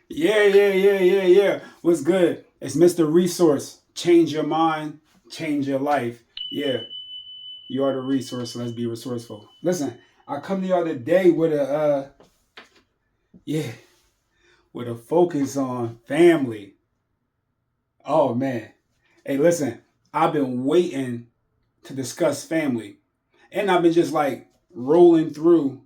Yeah. What's good? It's Mr. Resource. Change your mind, change your life. Yeah, you are the resource, so let's be resourceful. Listen, I come to y'all today with yeah, with a focus on family. Oh man. Hey, listen, I've been waiting to discuss family. And I've been just like rolling through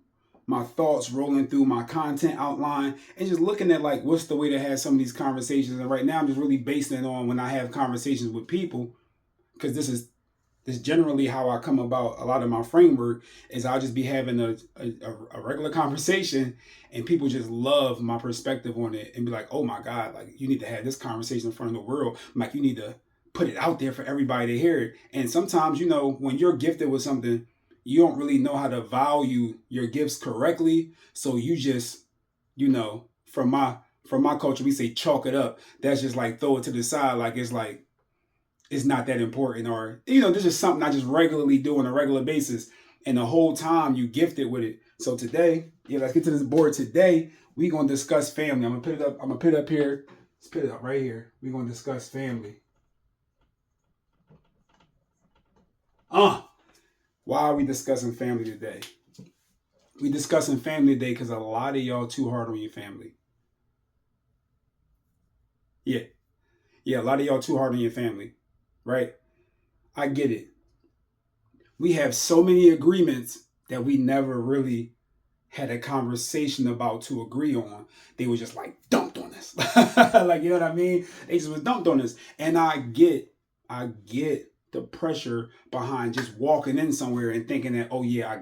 my thoughts, rolling through my content outline, and just looking at like what's the way to have some of these conversations. And right now, I'm just really basing it on when I have conversations with people, because this is generally how I come about a lot of my framework. Is I'll just be having a regular conversation, and people just love my perspective on it and be like, oh my God, like you need to have this conversation in front of the world. I'm like, you need to put it out there for everybody to hear it. And sometimes, when you're gifted with something, you don't really know how to value your gifts correctly. So you just, from my culture, we say chalk it up. That's just like throw it to the side, like it's not that important, or this is something I just regularly do on a regular basis, and the whole time you gifted with it. So today, let's get to this board. Today we gonna discuss family. I'm gonna put it up. I'm gonna put it up here. Let's put it up right here. We're gonna discuss family. uh why are we discussing family today? We discussing family today because a lot of y'all too hard on your family. Yeah, a lot of y'all too hard on your family, right? I get it. We have so many agreements that we never really had a conversation about to agree on. They were just like dumped on us. Like, you know what I mean? They just was dumped on us. And I get the pressure behind just walking in somewhere and thinking that, oh yeah, I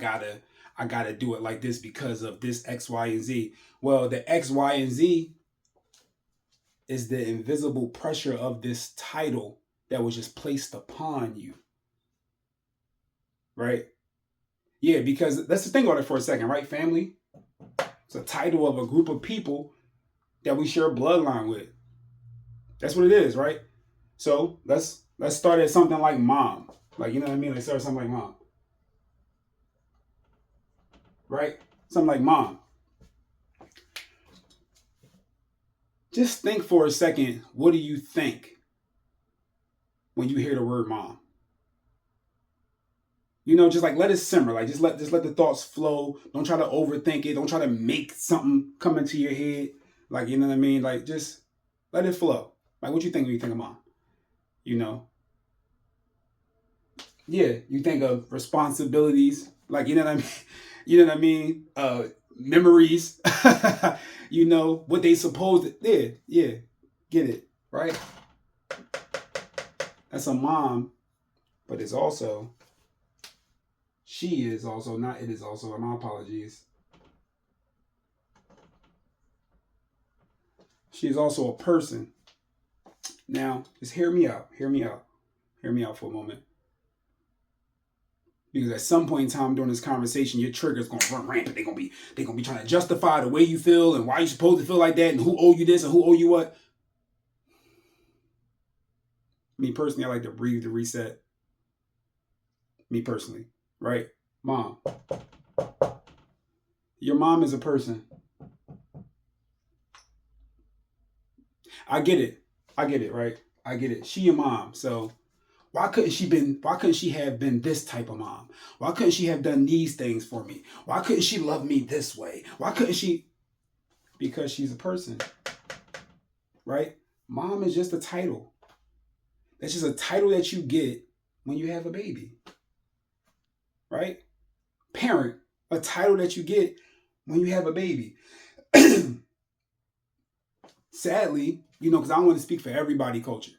gotta do it like this because of this X, Y, and Z. Well, the X, Y, and Z is the invisible pressure of this title that was just placed upon you. Right? Yeah, because let's just think about it for a second, right? Family. It's a title of a group of people that we share a bloodline with. That's what it is, right? So let's start at something like mom. Like, you know what I mean? Let's start at something like mom. Right? Something like mom. Just think for a second, what do you think when you hear the word mom? Just like let it simmer. Like just let the thoughts flow. Don't try to overthink it. Don't try to make something come into your head. Like, you know what I mean? Like, just let it flow. Like, what you think when you think of mom? You know, yeah, you think of responsibilities, like, you know what I mean. You know what I mean. Memories. What they supposed to. Yeah, get it right. That's a mom, but it's also she is also not. It is also. My apologies. She is also a person. Now, just hear me out. Hear me out. Hear me out for a moment. Because at some point in time during this conversation, your trigger's gonna run rampant. They're gonna be trying to justify the way you feel and why you're supposed to feel like that and who owe you this and who owe you what. Me personally, I like to breathe to reset. Me personally, right? Mom. Your mom is a person. I get it. I get it, right? I get it. She your mom. So why couldn't she have been this type of mom? Why couldn't she have done these things for me? Why couldn't she love me this way? Why couldn't she? Because she's a person, right? Mom is just a title. That's just a title that you get when you have a baby, right? Parent, a title that you get when you have a baby. Sadly, because I don't want to speak for everybody culture.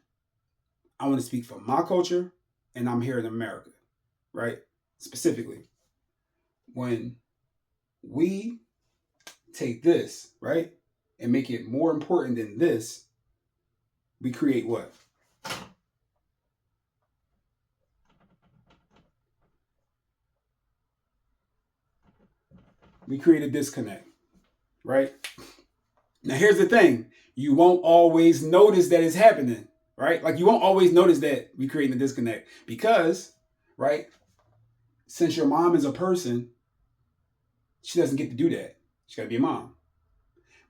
I want to speak for my culture, and I'm here in America, right? Specifically, when we take this, right, and make it more important than this, we create what? We create a disconnect, right? Now, here's the thing. You won't always notice that it's happening, right? Like, you won't always notice that we create a disconnect because, right, since your mom is a person, she doesn't get to do that. She got to be a mom.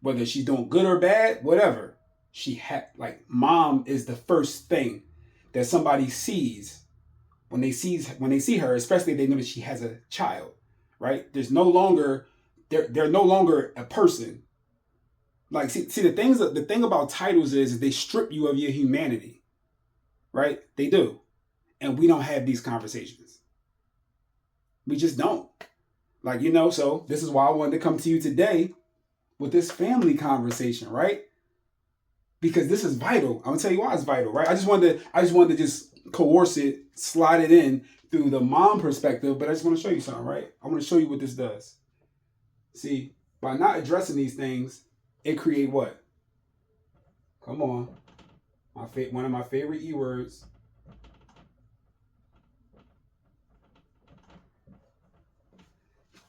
whether she's doing good or bad, whatever. She had like mom is the first thing that somebody sees when they see her, especially if they know that she has a child, right? There's no longer they're no longer a person. Like see the thing about titles is they strip you of your humanity, right? They do, and we don't have these conversations. We just don't. Like so this is why I wanted to come to you today with this family conversation, right? Because this is vital. I'm gonna tell you why it's vital, right? I just wanted to just coerce it, slide it in through the mom perspective, but I just want to show you something, right? I want to show you what this does. See, by not addressing these things, it create what? Come on, one of my favorite E words.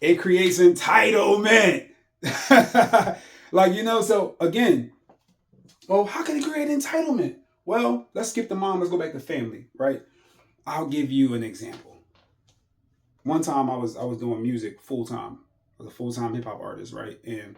It creates entitlement. Like so again. Well, how can it create entitlement? Well, let's skip the mom. Let's go back to family, right? I'll give you an example. One time I was doing music full time. I was a full time hip hop artist, right? And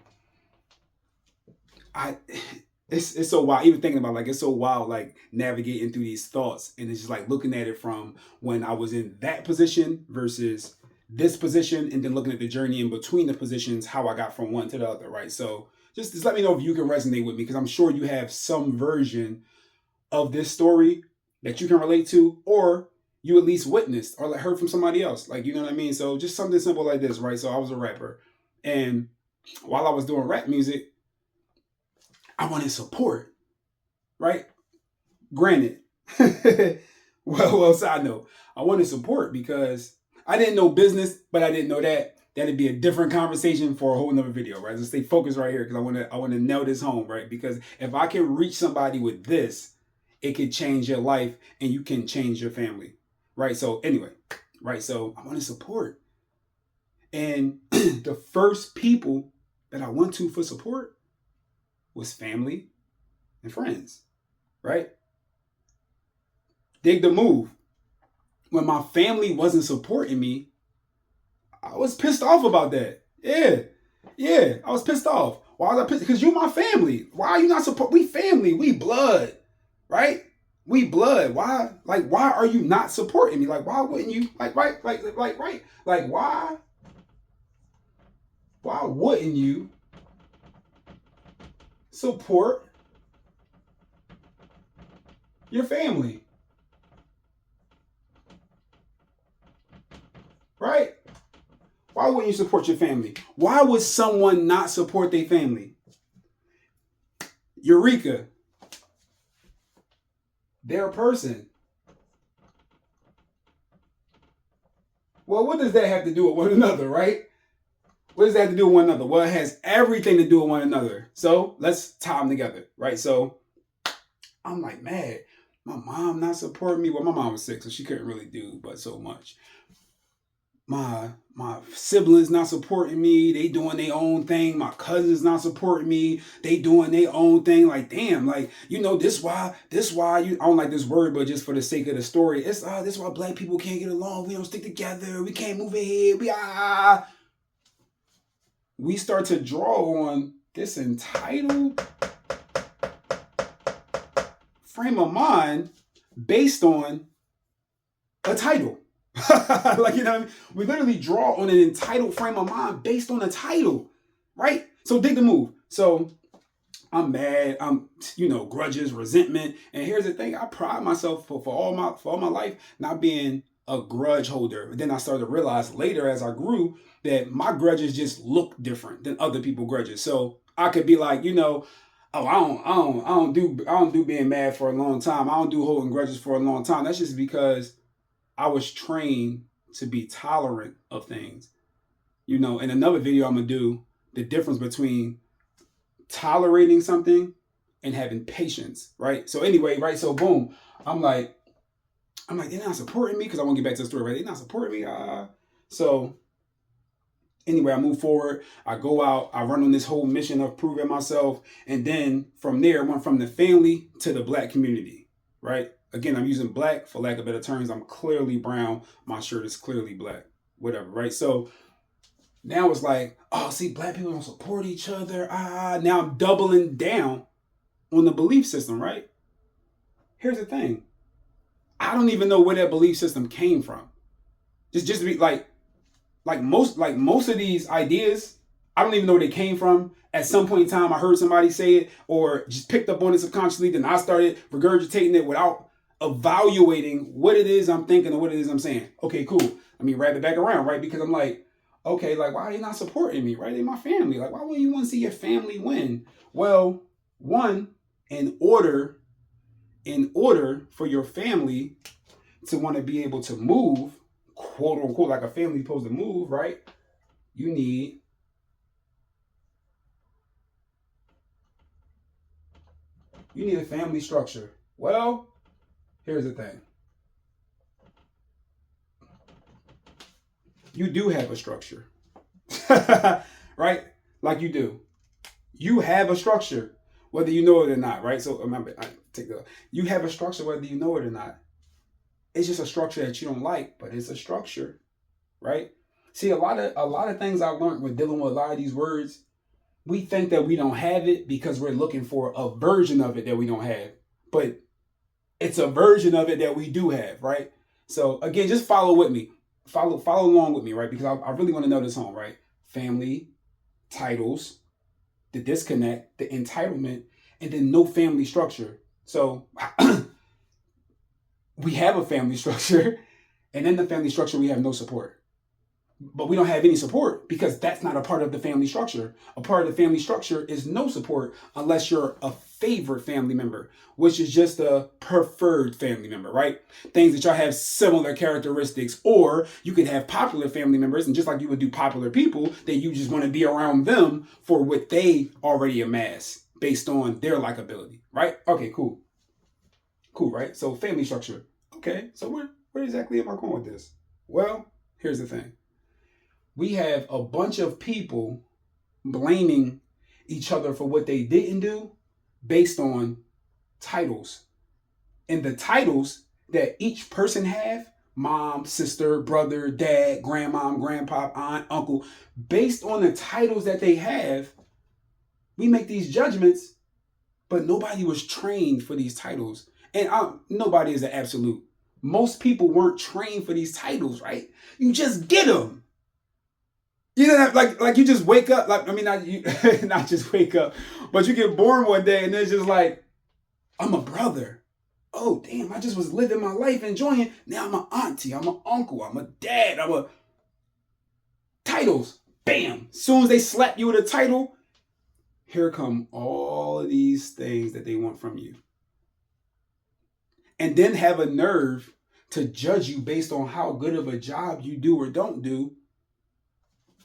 it's so wild. Even thinking about it's so wild, like navigating through these thoughts, and it's just like looking at it from when I was in that position versus this position, and then looking at the journey in between the positions, how I got from one to the other, right? So just let me know if you can resonate with me, because I'm sure you have some version of this story that you can relate to, or you at least witnessed or heard from somebody else. Like, you know what I mean? So just something simple like this, right? So I was a rapper, and while I was doing rap music, I wanted support, right? Granted, well, side note, I wanted support because I didn't know business, but I didn't know that. That'd be a different conversation for a whole nother video, right? So stay focused right here because I want to nail this home, right? Because if I can reach somebody with this, it could change your life and you can change your family, right? So anyway, right? So I want to support. And the first people that I went to for support was family and friends, right? Dig the move. When my family wasn't supporting me, I was pissed off about that. Yeah, I was pissed off. Why was I pissed? Because you my family. Why are you not support? We family. We blood, right? We blood. Why? Like, why are you not supporting me? Like, why wouldn't you? Like, right? Right? Like, why? Why wouldn't you support your family? Right? Why wouldn't you support your family? Why would someone not support their family? Eureka. They're a person. Well, what does that have to do with one another, right? What does that have to do with one another? Well, it has everything to do with one another. So let's tie them together, right? So I'm like, man, my mom not supporting me. Well, my mom was sick, so she couldn't really do but so much. My siblings not supporting me. They doing their own thing. My cousins not supporting me. They doing their own thing. Like, damn, like, this why I don't like this word, but just for the sake of the story, it's this why black people can't get along. We don't stick together. We can't move ahead. We start to draw on this entitled frame of mind based on a title. Like, what I mean? We literally draw on an entitled frame of mind based on a title, right? So dig the move. So I'm mad. I'm, grudges, resentment. And here's the thing: I pride myself for all my life not being a grudge holder. But then I started to realize later as I grew that my grudges just look different than other people's grudges. So I could be like, oh, I don't do being mad for a long time. I don't do holding grudges for a long time. That's just because I was trained to be tolerant of things. In another video I'm going to do the difference between tolerating something and having patience, right? So anyway, right? So boom, I'm like, they're not supporting me because I want to get back to the story, right? They're not supporting me. So anyway, I move forward. I go out. I run on this whole mission of proving myself. And then from there, I went from the family to the black community, right? Again, I'm using black for lack of better terms. I'm clearly brown. My shirt is clearly black, whatever, right? So Now it's like, oh, see, black people don't support each other. Now I'm doubling down on the belief system, right? Here's the thing. I don't even know where that belief system came from. Just to be like most of these ideas, I don't even know where they came from. At some point in time, I heard somebody say it or just picked up on it subconsciously. Then I started regurgitating it without evaluating what it is I'm thinking or what it is I'm saying. Okay, cool. Let me wrap it back around, right? Because I'm like, okay, like why are they not supporting me, right? They're my family. Like, why would you want to see your family win? Well, one, in order for your family to want to be able to move, quote unquote, like a family supposed to move, right? You need a family structure. Well, here's the thing. You do have a structure. Right? Like you do. You have a structure, whether you know it or not, right? So remember, you have a structure whether you know it or not. It's just a structure that you don't like, but it's a structure, right? See, a lot of things I learned when dealing with a lot of these words, we think that we don't have it because we're looking for a version of it that we don't have. But it's a version of it that we do have, right? So again, just follow with me. Follow along with me, right? Because I really want to know this home, right? Family, titles, the disconnect, the entitlement, and then no family structure. So we have a family structure, and in the family structure, we have no support. But we don't have any support because that's not a part of the family structure. A part of the family structure is no support unless you're a favorite family member, which is just a preferred family member, right? Things that y'all have similar characteristics, or you could have popular family members, and just like you would do popular people, that you just want to be around them for what they already amass based on their likability, right? Okay, cool. Cool, right? So family structure. Okay, so where exactly am I going with this? Well, here's the thing. We have a bunch of people blaming each other for what they didn't do based on titles. And the titles that each person have, mom, sister, brother, dad, grandmom, grandpa, aunt, uncle, based on the titles that they have, we make these judgments, but nobody was trained for these titles. And nobody is an absolute. Most people weren't trained for these titles, right? You just get them. You know, like you just wake up. Like, I mean, not just wake up, but you get born one day and it's just like, I'm a brother. Oh damn! I just was living my life, enjoying. Now I'm an auntie. I'm an uncle. I'm a dad. I'm a titles. Bam! As soon as they slap you with a title, here come all of these things that they want from you, and then have a nerve to judge you based on how good of a job you do or don't do.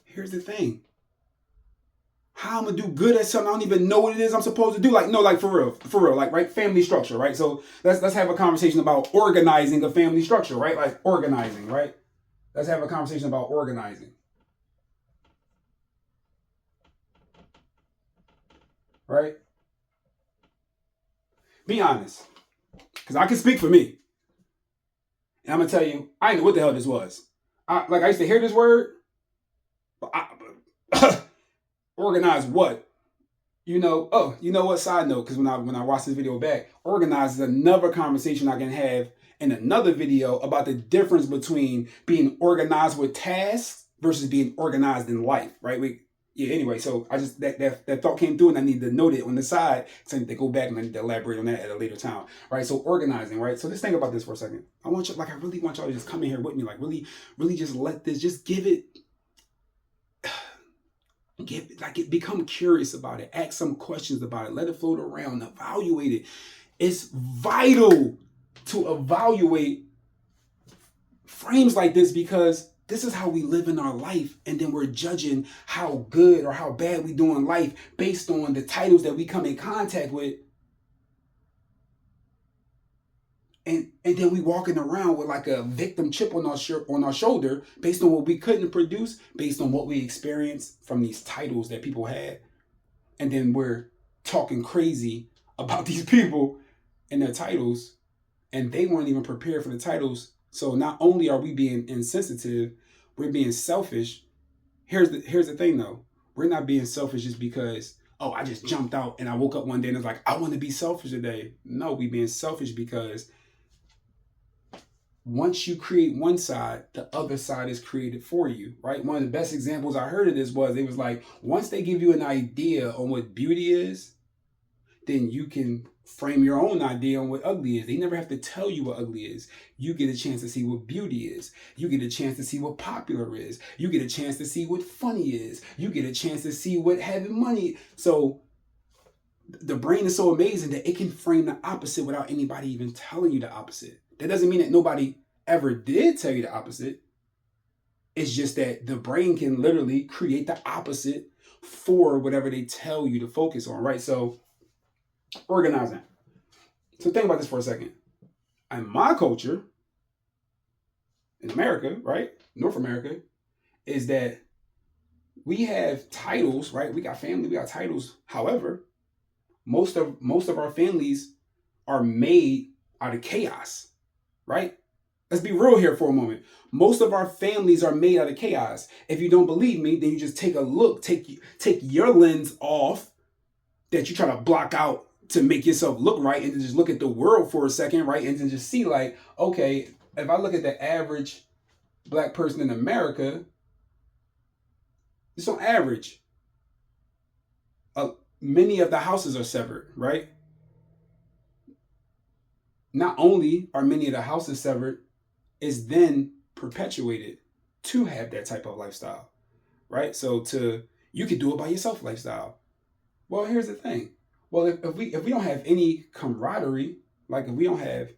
Here's the thing. How I'm gonna do good at something I don't even know what it is I'm supposed to do. Like, no, like for real, like, right, family structure, right? So let's have a conversation about organizing a family structure, right? Like organizing, right? Let's have a conversation about organizing, right? Be honest, because I can speak for me, and I'm gonna tell you, I didn't know what the hell this was. I used to hear this word, but organize what? You know what? Side note, because when I watch this video back, organize is another conversation I can have in another video about the difference between being organized with tasks versus being organized in life, right? Anyway, so I just that thought came through and I need to note it on the side. So I need to go back and I need to elaborate on that at a later time. Right. So organizing, right? So just think about this for a second. I really want y'all to just come in here with me, like really just let this, just give it become curious about it, ask some questions about it, let it float around, evaluate it. It's vital to evaluate frames like this because this is how we live in our life, and then we're judging how good or how bad we do in life based on the titles that we come in contact with. And then we walking around with like a victim chip on our shoulder based on what we couldn't produce, based on what we experienced from these titles that people had. And then we're talking crazy about these people and their titles, and they weren't even prepared for the titles. So not only are we being insensitive, we're being selfish, Here's the thing though. We're not being selfish just because, oh, I just jumped out and I woke up one day and it's like, I want to be selfish today. No, we being selfish because once you create one side, the other side is created for you, right? One of the best examples I heard of this was, it was like, once they give you an idea on what beauty is, then you can frame your own idea on what ugly is. They never have to tell you what ugly is. You get a chance to see what beauty is. You get a chance to see what popular is. You get a chance to see what funny is. You get a chance to see what having money. So the brain is so amazing that it can frame the opposite without anybody even telling you the opposite. That doesn't mean that nobody ever did tell you the opposite. It's just that the brain can literally create the opposite for whatever they tell you to focus on, right? So organizing. So think about this for a second. In my culture, in America, right? North America, is that we have titles, right? We got family, we got titles. However, most of our families are made out of chaos, right? Let's be real here for a moment. Most of our families are made out of chaos. If you don't believe me, then you just take a look, take your lens off that you try to block out to make yourself look right, and then just look at the world for a second, right? And then just see like, okay, if I look at the average black person in America, just on average, many of the houses are severed, right? Not only are many of the houses severed, it's then perpetuated to have that type of lifestyle, right? So you could do it by yourself lifestyle. Well, here's the thing. Well, if we don't have any camaraderie, like if we don't have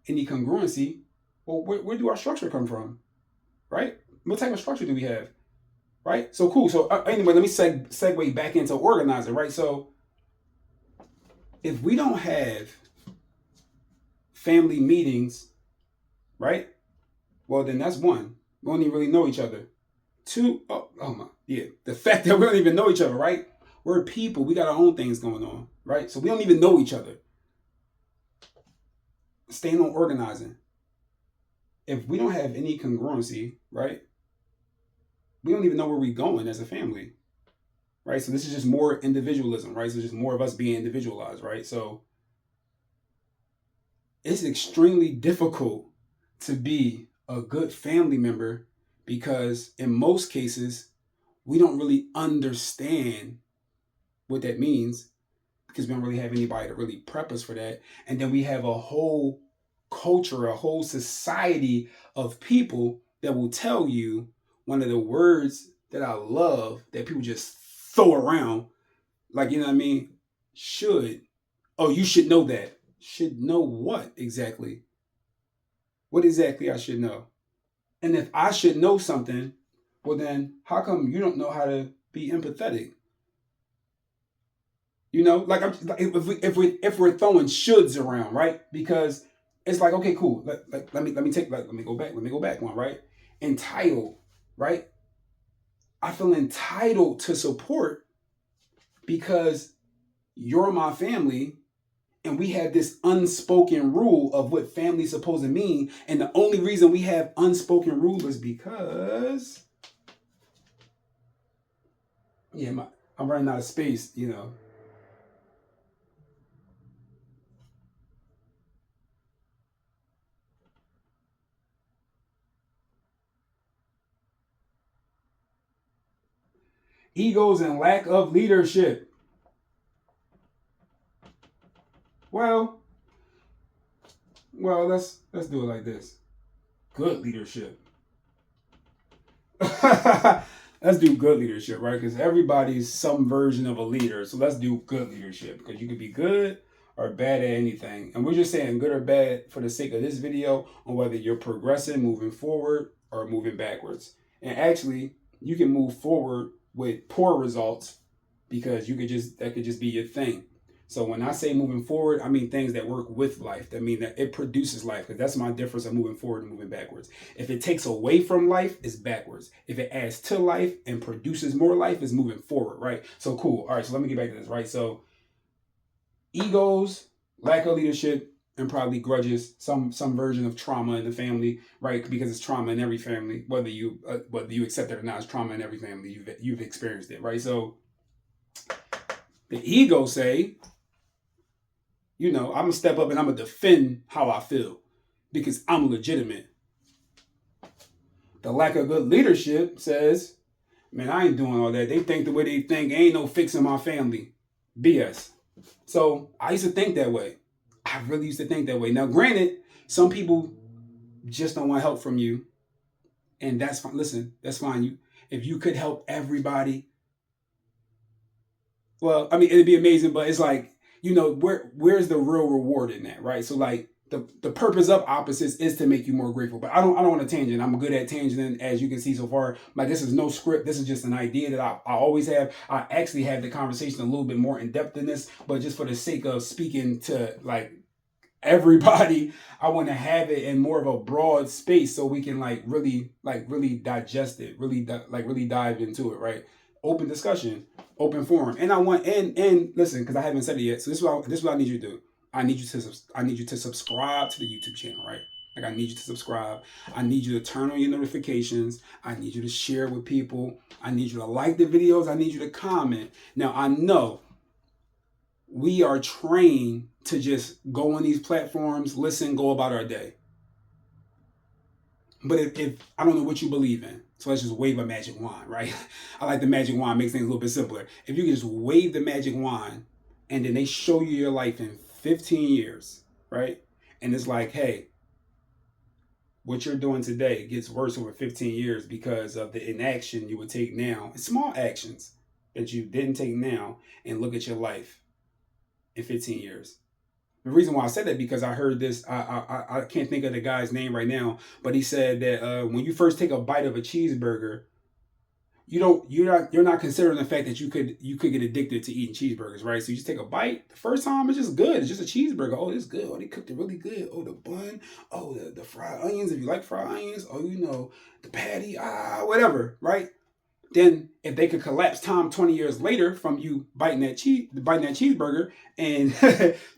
any congruency, well, where do our structure come from, right? What type of structure do we have, right? So cool. So anyway, let me segue back into organizing, right? So if we don't have family meetings, right? Well, then that's one. We don't even really know each other. Two, oh my, yeah. The fact that we don't even know each other, right? We're people. We got our own things going on, right? So we don't even know each other. Staying on organizing. If we don't have any congruency, right? We don't even know where we're going as a family, right? So this is just more individualism, right? So just more of us being individualized, right? So it's extremely difficult to be a good family member because in most cases, we don't really understand what that means because we don't really have anybody to really prep us for that. And then we have a whole culture, a whole society of people that will tell you one of the words that I love that people just throw around, like, you know what I mean? Should. Oh, you should know that. Should know what exactly? What exactly I should know? And if I should know something, well then how come you don't know how to be empathetic? You know, like if we're throwing shoulds around, right? Because it's like, okay, cool. Let me go back one, right? Entitled, right? I feel entitled to support because you're my family and we have this unspoken rule of what family's supposed to mean. And the only reason we have unspoken rule is because, yeah, I'm running out of space, you know. Egos and lack of leadership. Well, let's do it like this. Good leadership. Let's do good leadership, right? Because everybody's some version of a leader. So let's do good leadership because you could be good or bad at anything. And we're just saying good or bad for the sake of this video on whether you're progressing, moving forward, or moving backwards. And actually, you can move forward with poor results because that could just be your thing. So when I say moving forward, I mean things that work with life. That mean that it produces life, because that's my difference of moving forward and moving backwards. If it takes away from life, it's backwards. If it adds to life and produces more life, it's moving forward, right? So cool. All right, so let me get back to this, right? So egos, lack of leadership, and probably grudges, some version of trauma in the family, right? Because it's trauma in every family, whether you accept it or not. It's trauma in every family. You've experienced it, right? So the ego say, I'm gonna step up and I'm gonna defend how I feel because I'm legitimate. The lack of good leadership says, man, I ain't doing all that. They think the way they think. Ain't no fixing my family. BS. So I used to think that way. I really used to think that way. Now, granted, some people just don't want help from you, and that's fine. Listen, that's fine. If you could help everybody, well, I mean, it'd be amazing. But it's like, where's the real reward in that, right? So like the purpose of opposites is to make you more grateful. But I don't want to tangent. I'm good at tangenting, as you can see so far. Like, this is no script. This is just an idea that I always have. I actually have the conversation a little bit more in depth than this, but just for the sake of speaking to like everybody, I want to have it in more of a broad space so we can really digest it, really dive into it, right? Open discussion, open forum. And I want and listen, because I haven't said it yet. So this is what I need you to do. I need you to subscribe to the YouTube channel, right? Like, I need you to subscribe. I need you to turn on your notifications. I need you to share with people. I need you to like the videos. I need you to comment. Now, I know we are trained to just go on these platforms, listen, go about our day. But if I don't know what you believe in, so let's just wave a magic wand, right? I like the magic wand, makes things a little bit simpler. If you can just wave the magic wand and then they show you your life in 15 years, right? And it's like, hey, what you're doing today gets worse over 15 years because of the inaction you would take now, small actions that you didn't take now, and look at your life in 15 years. The reason why I said that, because I heard this, I can't think of the guy's name right now, but he said that when you first take a bite of a cheeseburger, you're not considering the fact that you could get addicted to eating cheeseburgers, right? So you just take a bite. The first time it's just good. It's just a cheeseburger. Oh, it's good. Oh, they cooked it really good. Oh, the bun. Oh, the fried onions. If you like fried onions. Oh, the patty. Whatever, right? Then if they could collapse time 20 years later from you biting that cheeseburger, and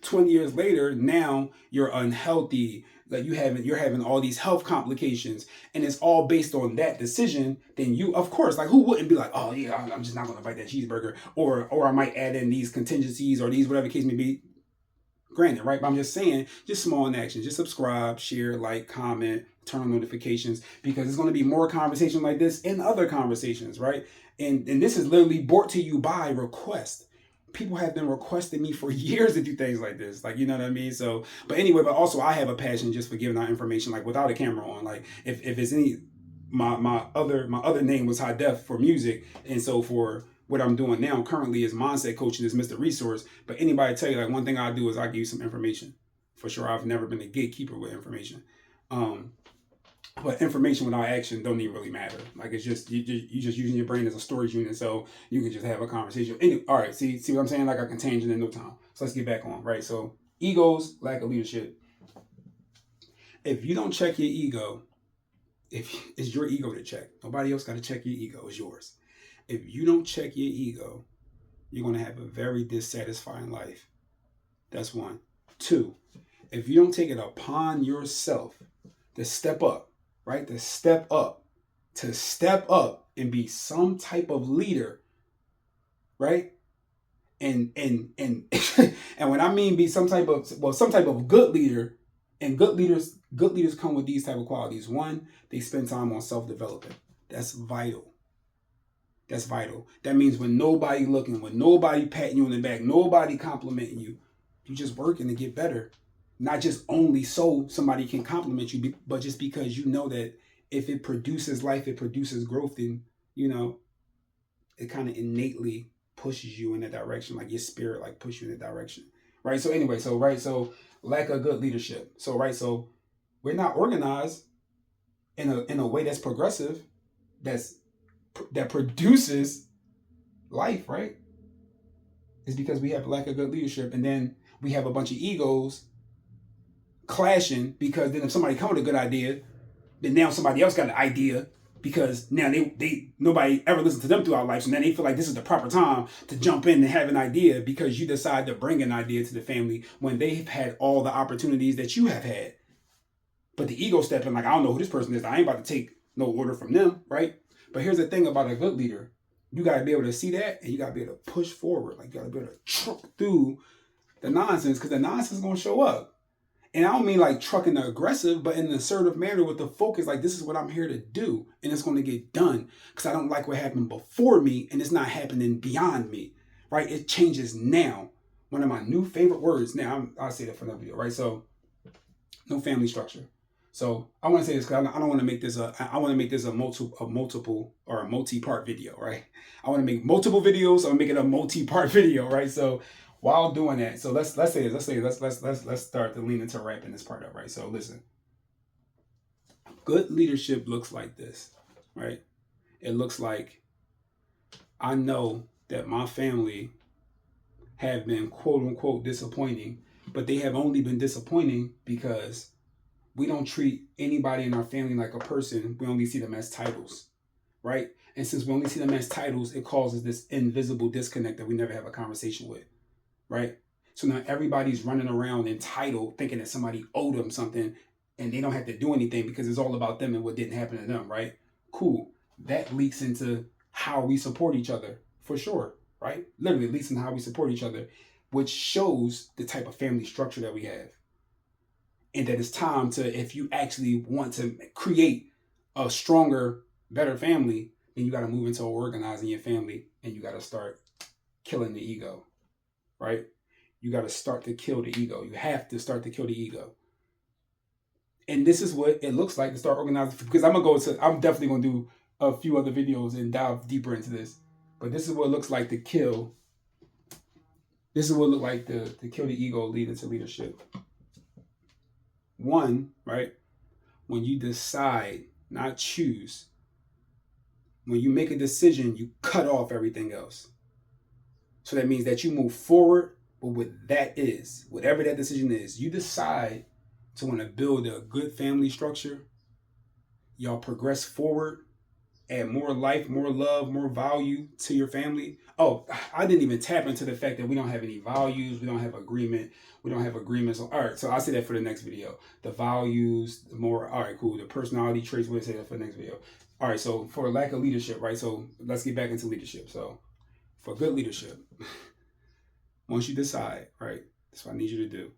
20 years later, now you're unhealthy, like you're having all these health complications, and it's all based on that decision, then you, of course, like, who wouldn't be like, oh yeah, I'm just not going to bite that cheeseburger, or I might add in these contingencies or these, whatever the case may be. Granted, right? But I'm just saying, just small in action. Just subscribe, share, like, comment, turn on notifications, because there's going to be more conversation like this and other conversations, right? And this is literally brought to you by request. People have been requesting me for years to do things like this, like, you know what I mean? So, but anyway, but also I have a passion just for giving out information, like, without a camera on. Like, if it's any, my other name was High Def for music, and so for what I'm doing now currently is mindset coaching, is Mr. Resource. But anybody tell you, like, one thing I do is I give you some information. For sure, I've never been a gatekeeper with information. But information without action don't even really matter. Like, it's just you just using your brain as a storage unit, so you can just have a conversation. Anyway, all right, see what I'm saying? Like, I can tangent in no time. So let's get back on, right? So egos, lack of leadership. If you don't check your ego, if it's your ego to check, nobody else got to check your ego. It's yours. If you don't check your ego, you're going to have a very dissatisfying life. That's one. Two, if you don't take it upon yourself to step up, right? To step up and be some type of leader, right? And and when I mean be some type of good leader, and good leaders come with these type of qualities. One, they spend time on self-development. That's vital. That's vital. That means when nobody looking, when nobody patting you on the back, nobody complimenting you, you just working to get better. Not just only so somebody can compliment you, but just because you know that if it produces life, it produces growth, then, it kind of innately pushes you in that direction. Like, your spirit, like, push you in that direction. Right? So anyway, so lack of good leadership. So we're not organized in a way that's progressive, that produces life, right? It's because we have lack of good leadership, and then we have a bunch of egos clashing, because then if somebody comes with a good idea, then now somebody else got an idea, because now they nobody ever listened to them throughout life, so now they feel like this is the proper time to jump in and have an idea because you decide to bring an idea to the family when they've had all the opportunities that you have had. But the ego step in, like, I don't know who this person is. I ain't about to take no order from them, right? But here's the thing about a good leader. You got to be able to see that, and you got to be able to push forward. Like, you got to be able to truck through the nonsense, because the nonsense is going to show up. And I don't mean like trucking the aggressive, but in an assertive manner with the focus, like, this is what I'm here to do, and it's going to get done, because I don't like what happened before me, and it's not happening beyond me, right? It changes now. One of my new favorite words, now I'll say that for another video, right? So, no family structure. So I want to say this because I don't want to make this a multiple or a multi-part video, right? I want to make multiple videos, so I'm making a multi-part video, right? So while doing that, so let's start to lean into wrapping this part up, right? So listen, good leadership looks like this, right? It looks like, I know that my family have been quote unquote disappointing, but they have only been disappointing because we don't treat anybody in our family like a person. We only see them as titles, right? And since we only see them as titles, it causes this invisible disconnect that we never have a conversation with, right? So now everybody's running around entitled, thinking that somebody owed them something, and they don't have to do anything because it's all about them and what didn't happen to them, right? Cool. That leaks into how we support each other, for sure, right? Literally leaks into how we support each other, which shows the type of family structure that we have. And that it's time to, if you actually want to create a stronger, better family, then you got to move into organizing your family, and you got to start killing the ego, right? You got to start to kill the ego. You have to start to kill the ego. And this is what it looks like to start organizing, because I'm definitely going to do a few other videos and dive deeper into this. But this is what it looks like to kill. This is what it looks like to kill the ego, lead into leadership. One, right? When you decide, not choose, when you make a decision, you cut off everything else. So that means that you move forward, but what that is, whatever that decision is, you decide to want to build a good family structure. Y'all progress forward, add more life, more love, more value to your family. Oh, I didn't even tap into the fact that we don't have any values. We don't have agreement. We don't have agreements. All right, so I'll say that for the next video. The values, the more, all right, cool. The personality traits, we'll say that for the next video. All right, so for lack of leadership, right? So let's get back into leadership. So for good leadership, once you decide, right, that's what I need you to do.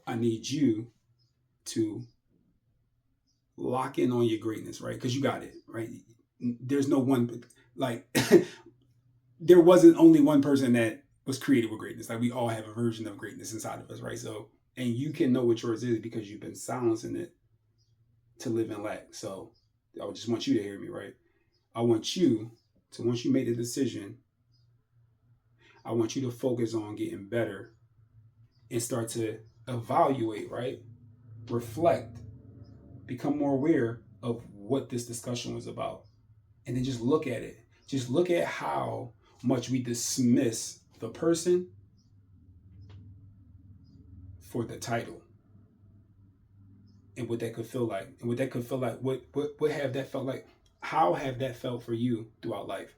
I need you to lock in on your greatness, right? Because you got it, right? There's no one, like, there wasn't only one person that was created with greatness. Like, we all have a version of greatness inside of us, right? So, and you can know what yours is because you've been silencing it to live in lack. So I just want you to hear me, right? I want you to, once you make the decision, I want you to focus on getting better and start to evaluate, right? Reflect, become more aware of what this discussion was about. And then just look at it. Just look at how much we dismiss the person for the title. And what that could feel like. And what that could feel like. What have that felt like? How have that felt for you throughout life?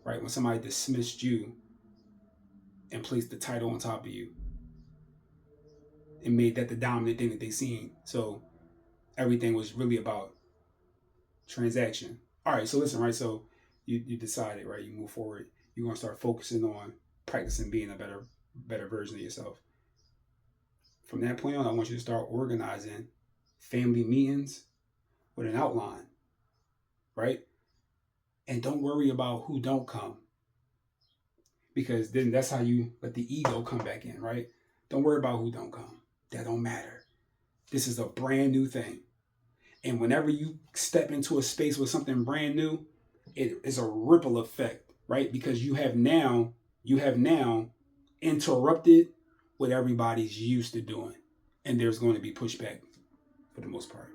Right? When somebody dismissed you and placed the title on top of you and made that the dominant thing that they seen. So everything was really about transaction. All right, so listen, right? So you decided, right? You move forward. You're going to start focusing on practicing being a better version of yourself. From that point on, I want you to start organizing family meetings with an outline, right? And don't worry about who don't come, because then that's how you let the ego come back in, right? Don't worry about who don't come. That don't matter. This is a brand new thing. And whenever you step into a space with something brand new, it is a ripple effect, right? Because you have now interrupted what everybody's used to doing. And there's going to be pushback for the most part,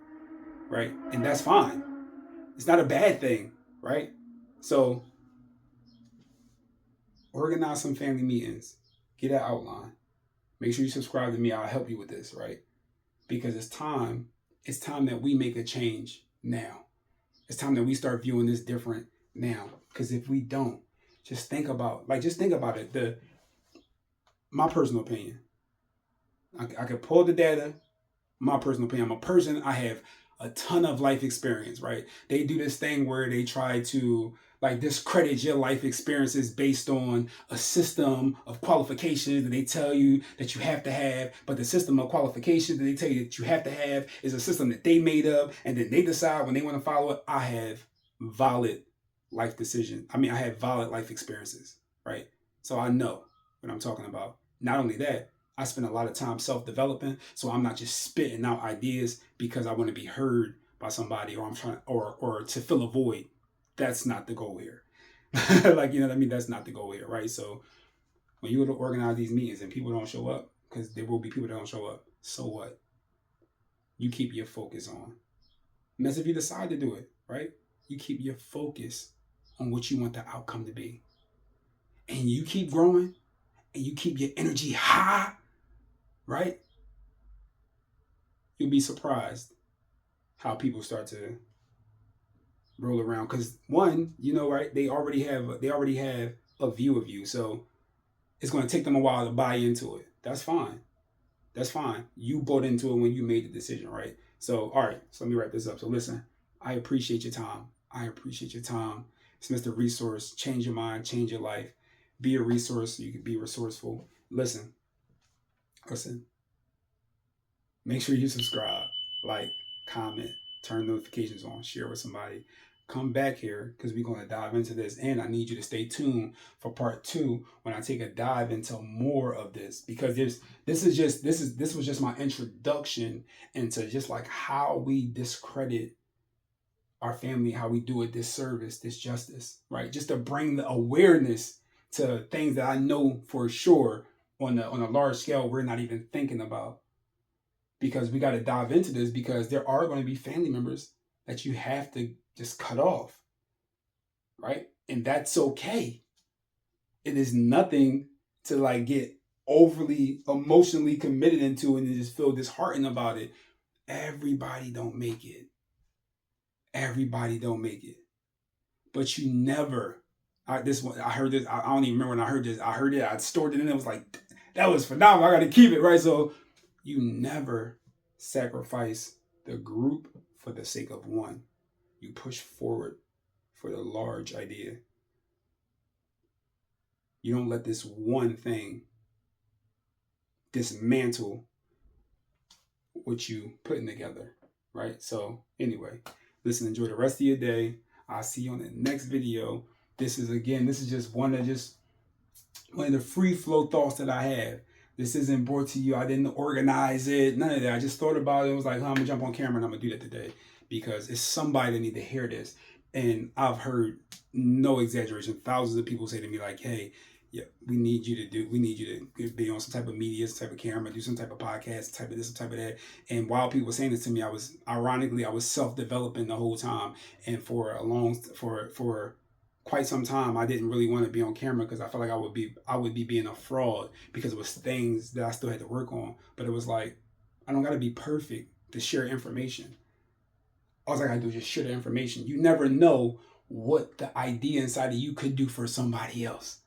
right? And that's fine. It's not a bad thing, right? So organize some family meetings, get an outline. Make sure you subscribe to me. I'll help you with this, right? Because it's time that we make a change now. It's time that we start viewing this different now. Because if we don't, just think about it. My personal opinion. I could pull the data. My personal opinion. I'm a person. I have a ton of life experience. Right? They do this thing where they try to like discredit your life experiences based on a system of qualifications that they tell you that you have to have, but the system of qualifications that they tell you that you have to have is a system that they made up, and then they decide when they want to follow it. I have valid life decision. I mean, I have valid life experiences, right? So I know what I'm talking about. Not only that, I spend a lot of time self-developing, so I'm not just spitting out ideas because I want to be heard by somebody, or I'm trying, or to fill a void. That's not the goal here. Like, you know what I mean? That's not the goal here, right? So when you go to organize these meetings and people don't show up, because there will be people that don't show up, so what? You keep your focus on. And that's if you decide to do it, right? You keep your focus on what you want the outcome to be. And you keep growing and you keep your energy high, right? You'll be surprised how people start to roll around. Because one, you know, right? They already have a view of you. So it's going to take them a while to buy into it. That's fine. That's fine. You bought into it when you made the decision, right? So, all right. So let me wrap this up. So listen, I appreciate your time. I appreciate your time. It's Mr. Resource. Change your mind, change your life. Be a resource so you can be resourceful. Listen. Make sure you subscribe, like, comment, turn notifications on, share with somebody. Come back here because we're going to dive into this. And I need you to stay tuned for part 2 when I take a dive into more of this, because this was just my introduction into just like how we discredit our family, how we do a disservice, disjustice, right? Just to bring the awareness to things that I know for sure on a large scale we're not even thinking about, because we got to dive into this, because there are going to be family members that you have to just cut off, right? And that's okay. It is nothing to like get overly emotionally committed into and just feel disheartened about it. Everybody don't make it. Everybody don't make it. But you never. I heard this. I don't even remember when I heard this. I heard it. I stored it in. It was like, that was phenomenal. I got to keep it, right? So you never sacrifice the group for the sake of one. You push forward for the large idea. You don't let this one thing dismantle what you putting together, right? So anyway, listen, enjoy the rest of your day. I'll see you on the next video. This is just one of the free flow thoughts that I have. This isn't brought to you. I didn't organize it. None of that. I just thought about it. It was like, I'm going to jump on camera and I'm going to do that today because it's somebody that need to hear this. And I've heard, no exaggeration, thousands of people say to me like, hey, yeah, we need you to be on some type of media, some type of camera, do some type of podcast, type of this, some type of that. And while people were saying this to me, I was self-developing the whole time. And for quite some time, I didn't really want to be on camera because I felt like I would be being a fraud because it was things that I still had to work on. But it was like, I don't got to be perfect to share information. All I got to do is just share the information. You never know what the idea inside of you could do for somebody else,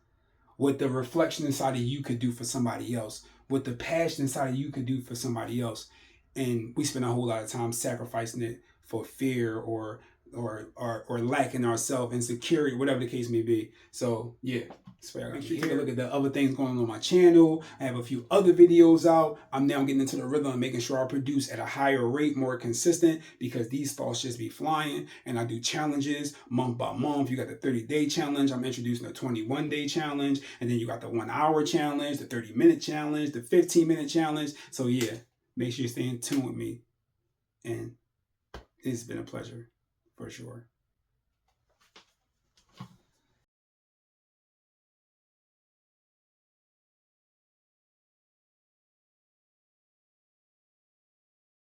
what the reflection inside of you could do for somebody else, what the passion inside of you could do for somebody else. And we spend a whole lot of time sacrificing it for fear or lacking ourselves, insecurity, whatever the case may be. So yeah, make sure you take a look at the other things going on my channel. I have a few other videos out. I'm now getting into the rhythm of making sure I produce at a higher rate, more consistent, because these thoughts just be flying. And I do challenges month by month. You got the 30-day challenge. I'm introducing a 21-day challenge. And then you got the 1-hour challenge, the 30-minute challenge, the 15-minute challenge. So yeah, make sure you stay in tune with me. And it's been a pleasure, for sure.